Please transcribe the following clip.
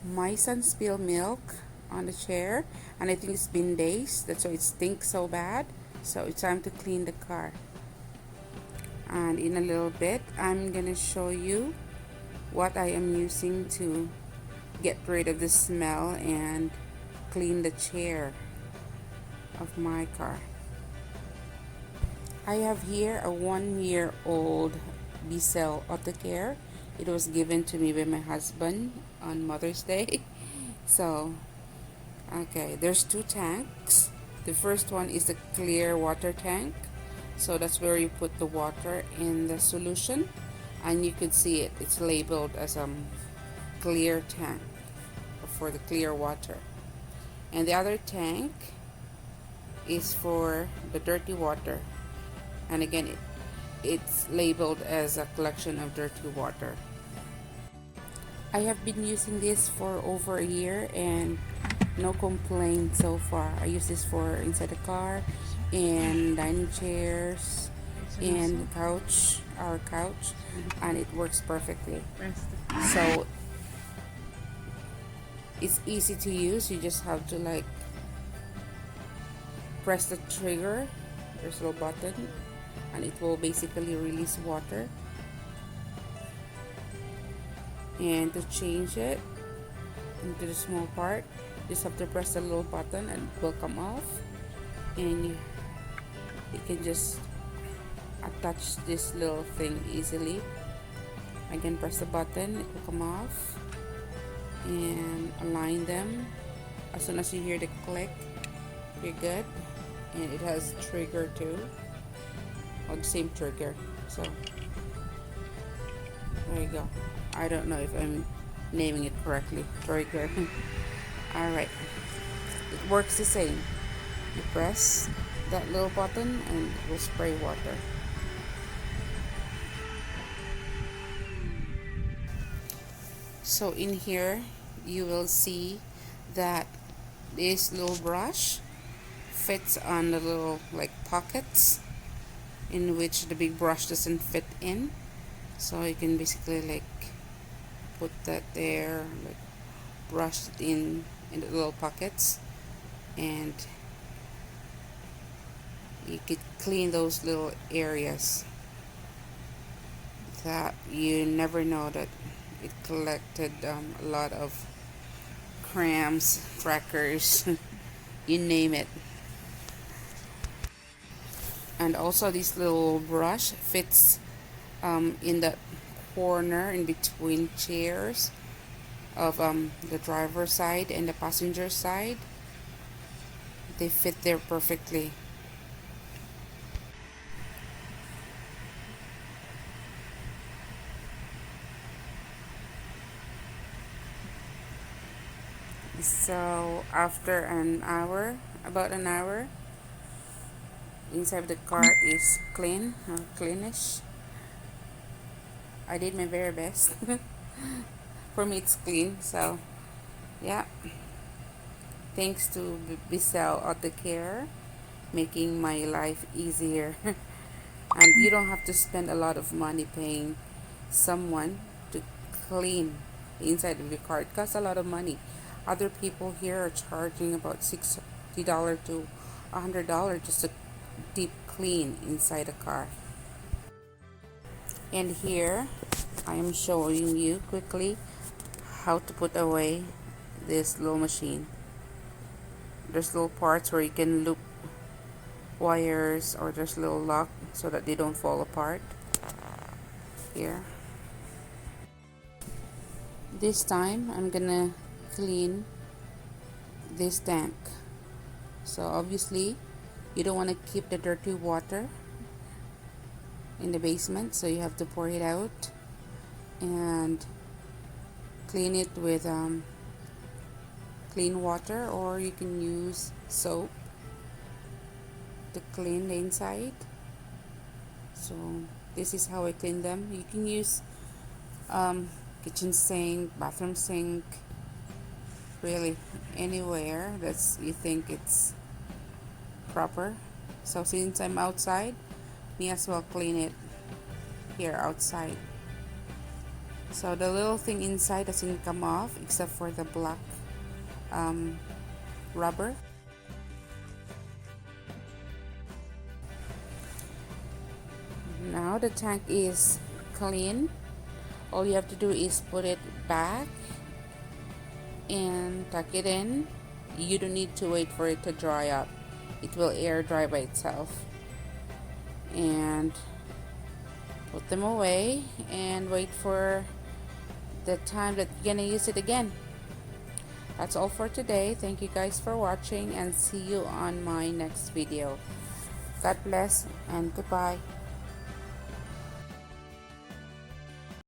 My son spilled milk on the chair, and I think it's been days. That's why it stinks so bad. So it's time to clean the car. And in a little bit, I'm gonna show you what I am using to get rid of the smell and clean the chair of my car. I have here a 1-year-old Bissell Autocare. It was given to me by my husband on Mother's Day. So, okay, there's 2 tanks. The first one is the clear water tank. So that's where you put the water in the solution, and you could see it. It's labeled as a clear tank for the clear water. And the other tank is for the dirty water. And again, it's labeled as a collection of dirty water. I have been using this for over a year and no complaint so far. I use this for inside the car, and dining chairs, and the couch, our couch, and it works perfectly. So it's easy to use. You just have to like press the trigger. There's a little button, and it will basically release water. And to change it into the small part, you just have to press the little button and it will come off, and you can just attach this little thing easily. Again, press the button, it will come off, and align them. As soon as you hear the click, you're good. And it has trigger too, or the same trigger. So there you go. I don't know if I'm naming it correctly. Trigger. Alright, it works the same. You press that little button and it will spray water. So in here you will see that this little brush fits on the little like pockets in which the big brush doesn't fit in. So you can basically like put that there, like brush it in the little pockets, and you could clean those little areas that you never know that it collected a lot of crumbs, crackers, you name it. And also this little brush fits in the corner in between chairs of the driver's side and the passenger side. They fit there perfectly. So after an hour, about an hour, inside of the car is clean, cleanish. I did my very best. For me it's clean, so yeah. Thanks to Bissell Autocare, making my life easier. And you don't have to spend a lot of money paying someone to clean the inside of your car. It costs a lot of money. Other people here are charging about $60 to $100 just to deep clean inside a car. And here I am showing you quickly how to put away this little machine. There's little parts where you can loop wires, or there's little lock so that they don't fall apart. Here. This time I'm gonna clean this tank. So obviously you don't want to keep the dirty water in the basement, so you have to pour it out and clean it with clean water, or you can use soap to clean the inside. So this is how I clean them. You can use kitchen sink, bathroom sink, really anywhere that's you think it's proper. So since I'm outside, may as well clean it here outside. So the little thing inside doesn't come off except for the black um, rubber. Now the tank is clean. All you have to do is put it back and tuck it in. You don't need to wait for it to dry up. It will air dry by itself. And put them away and wait for the time that you're gonna use it again. That's all for today. Thank you guys for watching and see you on my next video. God bless and goodbye.